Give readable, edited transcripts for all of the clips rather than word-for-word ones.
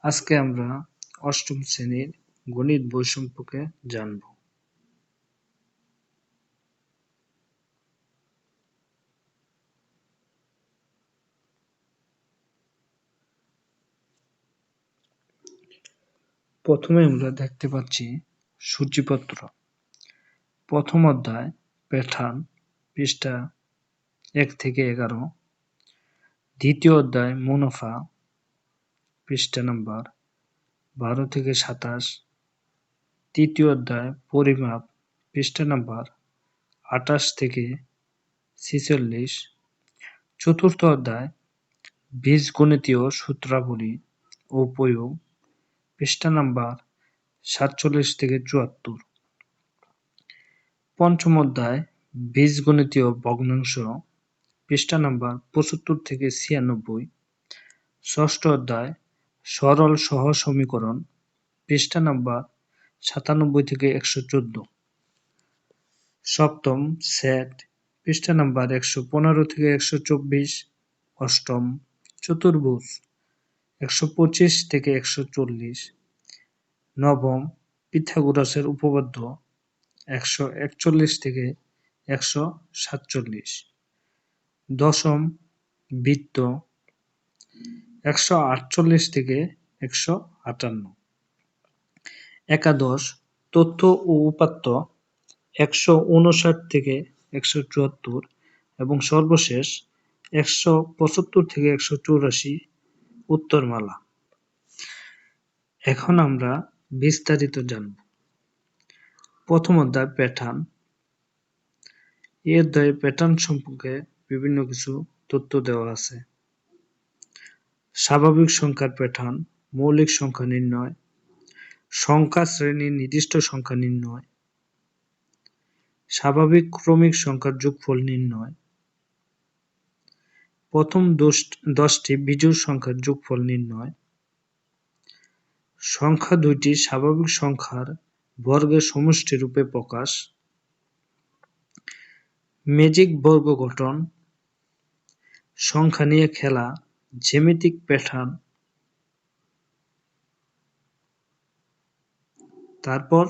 আজকে আমরা অষ্টম শ্রেণীর গণিত বই সম্পর্কে জানব। প্রথমে আমরা দেখতে পাচ্ছি সূচিপত্র। প্রথম অধ্যায় প্যাটার্ন, পৃষ্ঠা 1 থেকে 11। দ্বিতীয় অধ্যায় মুনাফা, পৃষ্ঠা নাম্বার 12 থেকে 27। তৃতীয় অধ্যায় পরিমাপ, পৃষ্ঠা নাম্বার 28 থেকে 46। চতুর্থ অধ্যায় বীজগণিতীয় সূত্রাবলী ও প্রয়োগ, পৃষ্ঠা নাম্বার 47 থেকে 74। পঞ্চম অধ্যায় বীজগণিতীয় ভগ্নাংশ, পৃষ্ঠা নাম্বার 75 থেকে 96। ষষ্ঠ অধ্যায় সরল সহসমীকরণ, পৃষ্ঠা নাম্বার 97 থেকে 114। সপ্তম সেট, পৃষ্ঠা নাম্বার 115 থেকে 124। অষ্টম চতুর্ভুজ, 125 থেকে 140। নবম পিথাগোরাসের উপপাদ্য, 141 থেকে 147। দশম বৃত্ত, 148 থেকে 158। একাদশ তথ্য ও উপাত্ত, 159 থেকে 174 এবং সর্বশেষ 175 থেকে 184 উত্তরমালা। এখন আমরা বিস্তারিত জানব। প্রথম অধ্যায় প্যাটার্ন। এই অধ্যায়ে প্যাটার্ন সম্পর্কে বিভিন্ন কিছু তথ্য দেওয়া আছে। স্বাভাবিক সংখ্যার প্যাটার্ন, মৌলিক সংখ্যা নির্ণয়, সংখ্যা শ্রেণীর নির্দিষ্ট সংখ্যা নির্ণয়, স্বাভাবিক ক্রমিক সংখ্যার যোগফল নির্ণয়, প্রথম 10টি বিজোড় সংখ্যার যোগফল নির্ণয়, সংখ্যা দুইটি স্বাভাবিক সংখ্যার বর্গের সমষ্টি রূপে প্রকাশ, ম্যাজিক বর্গ গঠন, সংখ্যা নিয়ে খেলা, জ্যামিতিক প্যাটার্ন। তারপর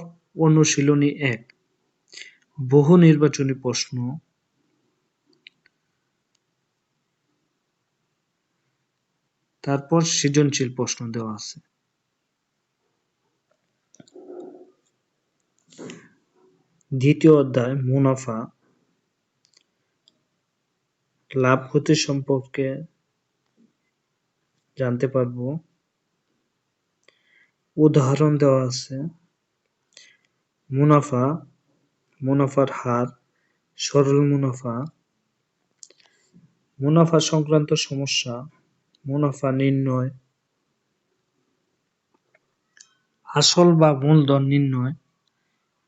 অনুশীলনী 1, বহু নির্বাচনী প্রশ্ন। তারপর সৃজনশীল প্রশ্ন দেওয়া আছে। দ্বিতীয় অধ্যায় মুনাফা, লাভ ক্ষতি সম্পর্কে জানতে পারব। উদাহরণ দেওয়া আছে। মুনাফা, মুনাফার হার, সরল মুনাফা, মুনাফা সংক্রান্ত সমস্যা, মুনাফা নির্ণয়, আসল বা মূলধন নির্ণয়,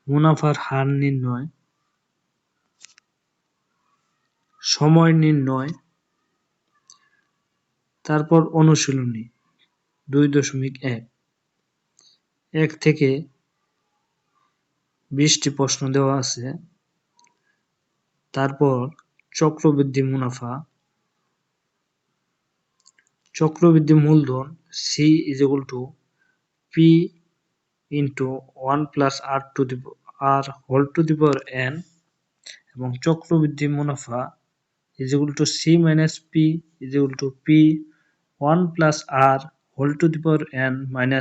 মুনাফার হার নির্ণয়, সময় নির্ণয়। তারপর অনুশীলনী 2.1, 1 থেকে 20টি প্রশ্ন দেওয়া আছে। তারপর চক্রবৃদ্ধি মুনাফা, চক্রবৃদ্ধি মূলধন C = P × 1 + R whole to the power n এবং চক্রবৃদ্ধি মুনাফা C - P = P 1 + R whole to the power n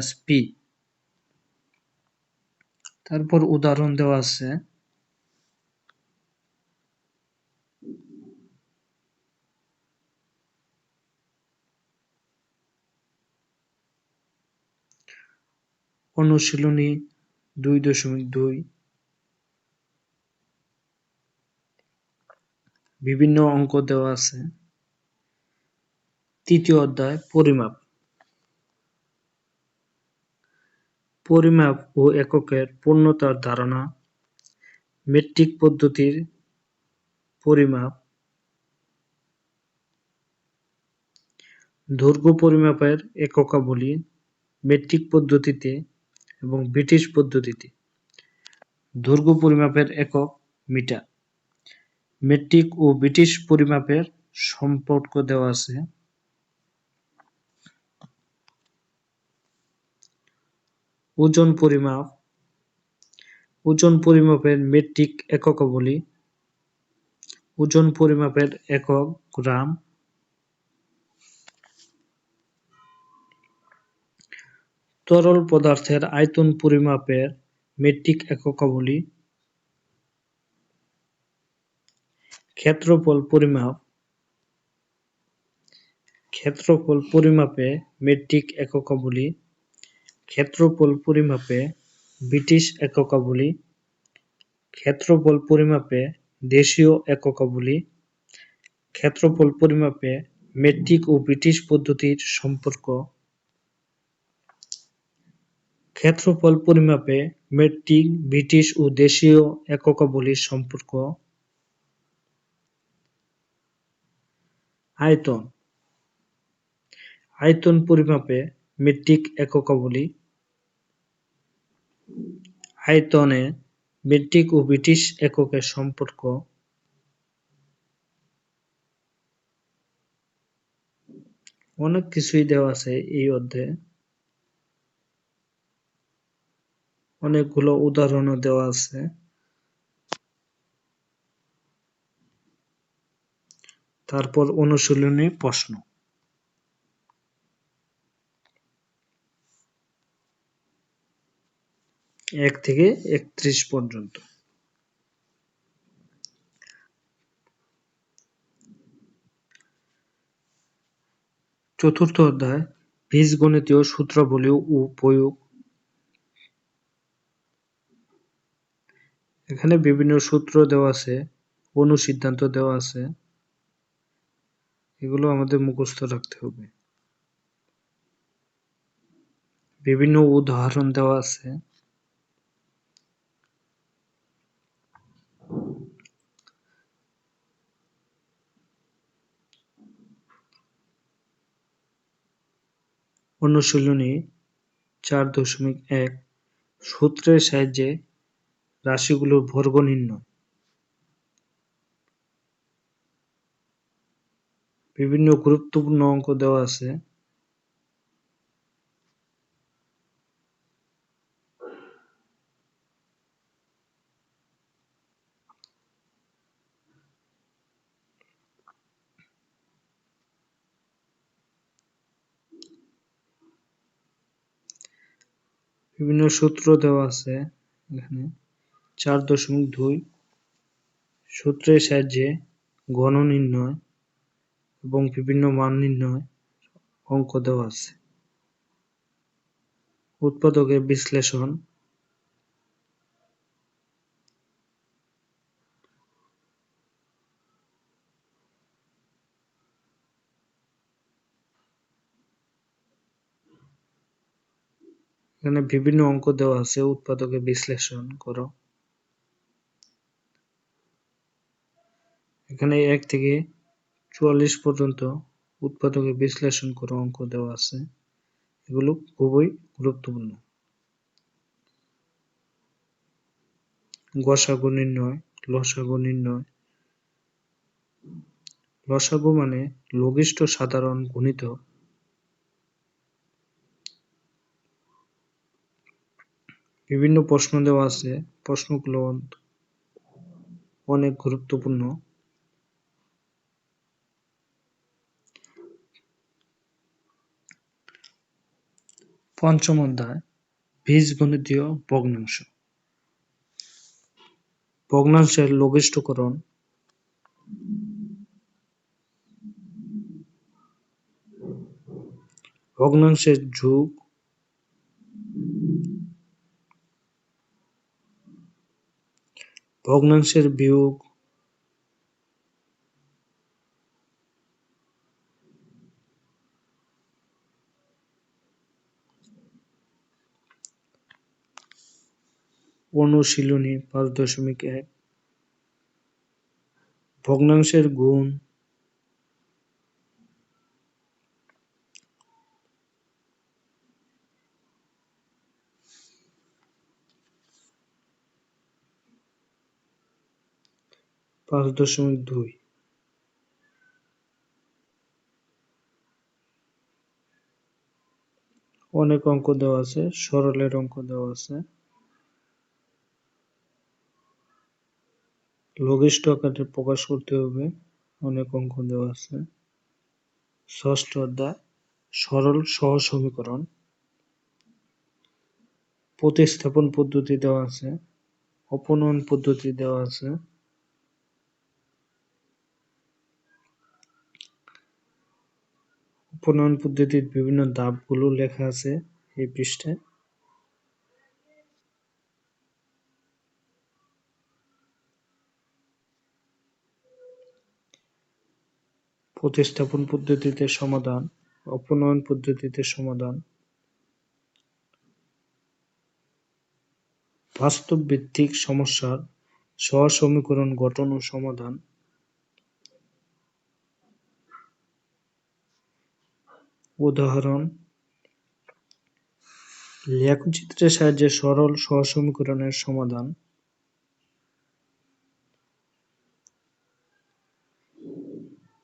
- P। তারপর উদাহরণ দেওয়া আছে। অনুশীলনী 2.2, বিভিন্ন অঙ্ক দেওয়া আছে। তৃতীয় অধ্যায় পরিমাপ, পরিমাপ ও এককের পূর্ণতার ধারণা, মেট্রিক পদ্ধতির পরিমাপ, দৈর্ঘ্য পরিমাপের এককাবলী মেট্রিক পদ্ধতিতে এবং ব্রিটিশ পদ্ধতিতে। দৈর্ঘ্য পরিমাপের একক মিটার। মেট্রিক ও ব্রিটিশ পরিমাপের সম্পর্ক দেওয়া আছে। ওজন পরিমাপ। ওজন পরিমাপের মেট্রিক এককাবলী। ওজন পরিমাপের একক গ্রাম। তরল পদার্থের আয়তন পরিমাপের মেট্রিক এককাবলী। ক্ষেত্রফল পরিমাপ। ক্ষেত্রফল পরিমাপে মেট্রিক এককাবলী। ক্ষেত্রফল পরিমাপে ব্রিটিশ এককাবলী। ক্ষেত্রফল পরিমাপে দেশীয় এককাবলী। ক্ষেত্রফল পরিমাপে মেট্রিক ও ব্রিটিশ পদ্ধতির সম্পর্ক। ক্ষেত্রফল পরিমাপে মেট্রিক, ব্রিটিশ ও দেশীয় এককাবলীর সম্পর্ক। আয়তন। আয়তন পরিমাপে মেট্রিক এককাবলী। আয়তনে মেট্রিক ও ব্রিটিশ এককের সম্পর্ক। অনেক কিছুই দেওয়া আছে এই অধ্যায়ে। অনেকগুলো উদাহরণও দেওয়া আছে। তারপর অনুশীলনী প্রশ্ন। এক থেকে 31 পর্যন্ত। চতুর্থ অধ্যায় বীজগণিতীয় সূত্রাবলী ও প্রয়োগ। এখানে বিভিন্ন সূত্র দেওয়া আছে, অনুসিদ্ধান্ত দেওয়া আছে, এগুলো আমাদের মুখস্থ রাখতে হবে। বিভিন্ন উদাহরণ দেওয়া আছে। অনুশীলনী 4.1 সূত্রের সাহায্যে রাশিগুলোর বর্গ নির্ণয়। বিভিন্ন গুরুত্বপূর্ণ অঙ্ক দেওয়া আছে। বিভিন্ন সূত্র দেওয়া আছে এখানে। 4.2 সূত্রের সাহায্যে ঘন নির্ণয় এবং বিভিন্ন মান নির্ণয় অঙ্ক দেওয়া আছে। উৎপাদকের বিশ্লেষণ। এখানে বিভিন্ন অঙ্ক দেওয়া আছে, উৎপাদকের বিশ্লেষণ করো। এখানে 1 থেকে 44 পর্যন্ত উৎপাদকের বিশ্লেষণ করো অঙ্ক দেওয়া আছে। এগুলো খুবই গুরুত্বপূর্ণ। গসাগু নির্ণয়, লসাগু নির্ণয়। লসাগু মানে লঘিষ্ঠ সাধারণ গুণিতক। বিভিন্ন প্রশ্ন দেওয়া আছে, প্রশ্নগুলো অনেক গুরুত্বপূর্ণ। পঞ্চম অধ্যায় বীজগণিতীয় ভগ্নাংশ। ভগ্নাংশের লঘিষ্ঠকরণ। ভগ্নাংশের যোগ। ভগ্নাংশের বিয়োগ। অনুশীলনী 5.1 ভগ্নাংশের গুণ। পাঁচ দশমিক দুই অনেক অঙ্ক দেওয়া আছে, সরলের অঙ্ক দেওয়া আছে, লঘিষ্ঠ আকারে প্রকাশ করতে হবে, অনেক অঙ্ক দেওয়া আছে। ষষ্ঠ অধ্যায় সরল সহজ সমীকরণ, প্রতিস্থাপন পদ্ধতি দেওয়া আছে, অপনয়ন পদ্ধতি দেওয়া আছে। অপনয়ন পদ্ধতির বিভিন্ন ধাপগুলো লেখা আছে এই পৃষ্ঠায়। প্রতিস্থাপন পদ্ধতিতে সমাধান, অপনয়ন পদ্ধতিতে সমাধান, বাস্তব ভিত্তিক সমস্যার সহজ সমীকরণ গঠন ও সমাধান, উদাহরণ, লেখচিত্রের সাহায্যে সরল সহজ সমীকরণের সমাধান,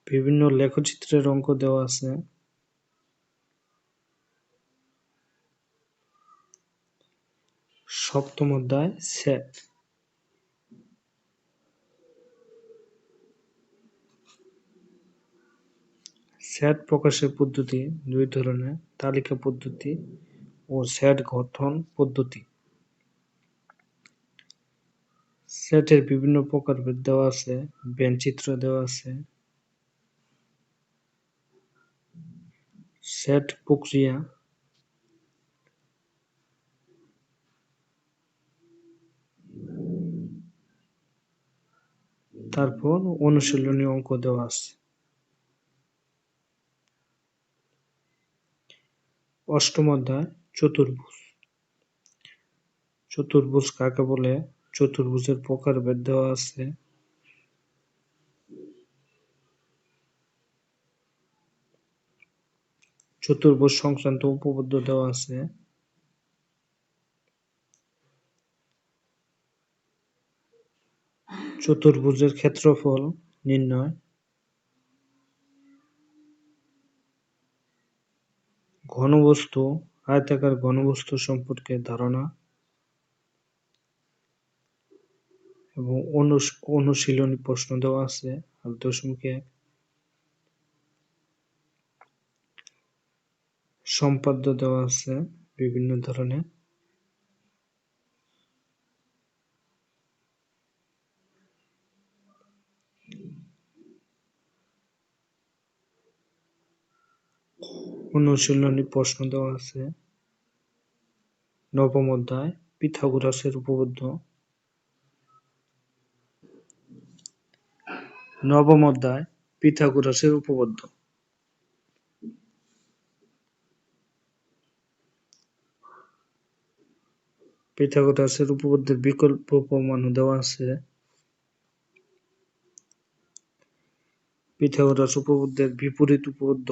বিভিন্ন লেখচিত্রের অঙ্ক দেওয়া আছে। সপ্তম অধ্যায় সেট, সেট প্রকাশের পদ্ধতি দুই ধরনের, তালিকা পদ্ধতি ও সেট গঠন পদ্ধতি। সেটের বিভিন্ন প্রকারভেদ দেওয়া আছে, ব্যঞ্চিত্র দেওয়া আছে। সেট প্রক্রিয়া, তারপর অনুশীলনী অঙ্ক দেওয়া আছে। অষ্টম অধ্যায় চতুর্ভুজ, চতুর্ভুজ কাকে বলে, চতুর্ভুজের প্রকারভেদ দেওয়া আছে। চতুর্ভুজ সংক্রান্ত উপপাদ্য দেওয়া আছে। চতুর্ভুজের ক্ষেত্রফল নির্ণয়, ঘনবস্তু, আয়তাকার ঘনবস্তু সম্পর্কে ধারণা এবং অনুশীলনী প্রশ্ন দেওয়া আছে 8.1। সম্পাদ্য দেওয়া আছে বিভিন্ন ধরনের। অনুশীলনী প্রশ্ন দেওয়া আছে। নবম অধ্যায় পিথাগোরাসের উপপাদ্য, নবম অধ্যায় পিথাগোরাসের উপপাদ্য। পিথাগোরাসের উপপাদ্যের বিকল্প প্রমাণও দেওয়া আছে। পিথাগোরাস উপপাদ্যের বিপরীত উপপাদ্য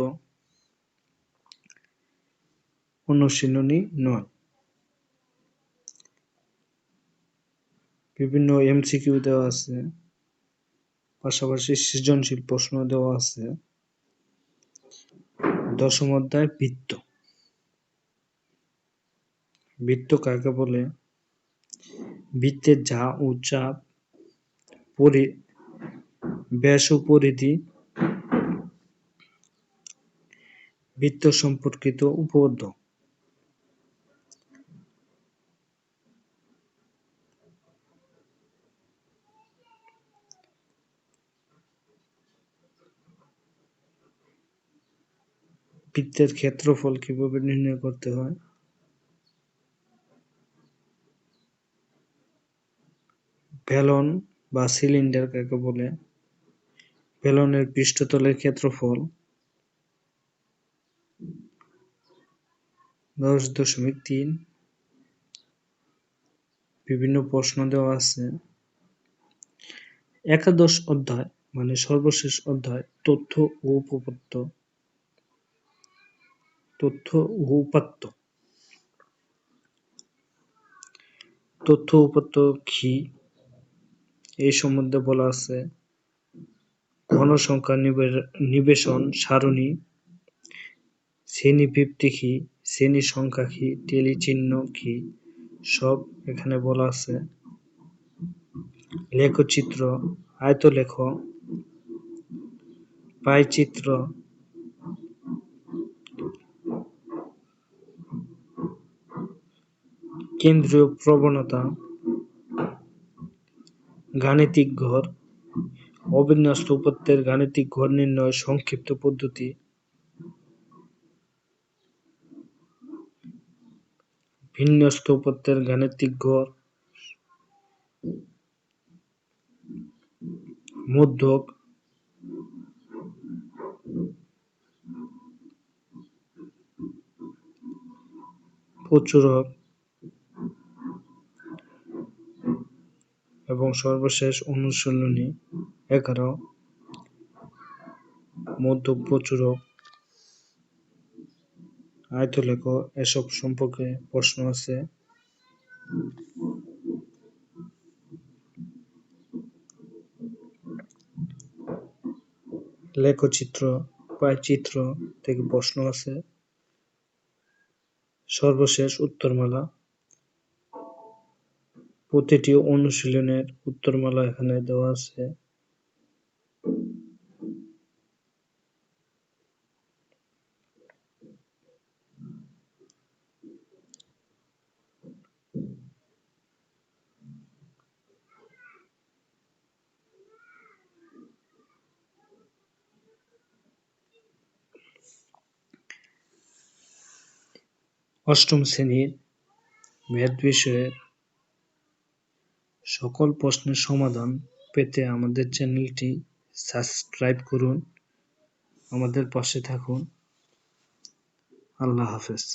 অনুশীলনী 9। বিভিন্ন এমসিকিউ দেওয়া আছে, পাশাপাশি সৃজনশীল প্রশ্ন দেওয়া আছে। দশম অধ্যায় বৃত্ত, বৃত্ত কাকে বলে, বৃত্তের যা ও চাপ, ব্যাস ও পরিধি, বৃত্ত সম্পর্কিত উপপাদ্য। বৃত্তের ক্ষেত্রফল কিভাবে নির্ণয় করতে হয়, ভ্যালন বা সিলিন্ডার কাকে বলে, ভ্যালনের পৃষ্ঠতলের ক্ষেত্রফল। 10.3 বিভিন্ন প্রশ্ন দেওয়া আছে। একাদশ অধ্যায় মানে সর্বশেষ অধ্যায় তথ্য ও উপপাদ্য, তথ্য ও উপাত্ত। তথ্য উপাত্ত কি এই সম্বন্ধে বলা আছে। ঘনসংখ্যা নিবেশন সারণী, শ্রেণীবৃত্তি কি, শ্রেণী সংখ্যা কি, টেলি চিহ্ন কি, সব এখানে বলা আছে। লেখচিত্র, আয়তলেখ, পাইচিত্র, কেন্দ্রীয় প্রবণতা, গাণিতিক ঘর, অবিন্যস্ত উপাত্তের গাণিতিক ঘর নির্ণয় সংক্ষিপ্ত পদ্ধতি, বিন্যস্ত উপাত্তের গাণিতিক ঘর, মধ্যক, প্রচুরক এবং সর্বশেষ অনুশীলনী 11 মধ্যক, প্রচুরক, আয়তলেখ এসব সম্পর্কে প্রশ্ন আছে। লেখচিত্র, পাইচিত্র থেকে প্রশ্ন আছে। সর্বশেষ উত্তরমালা, প্রতিটি অনুশীলনের উত্তরমালা এখানে দেওয়া আছে। অষ্টম শ্রেণীর ম্যাথ বিষয়ের সকল প্রশ্নের সমাধান পেতে আমাদের চ্যানেলটি সাবস্ক্রাইব করুন, আমাদের পাশে থাকুন। আল্লাহ হাফেজ।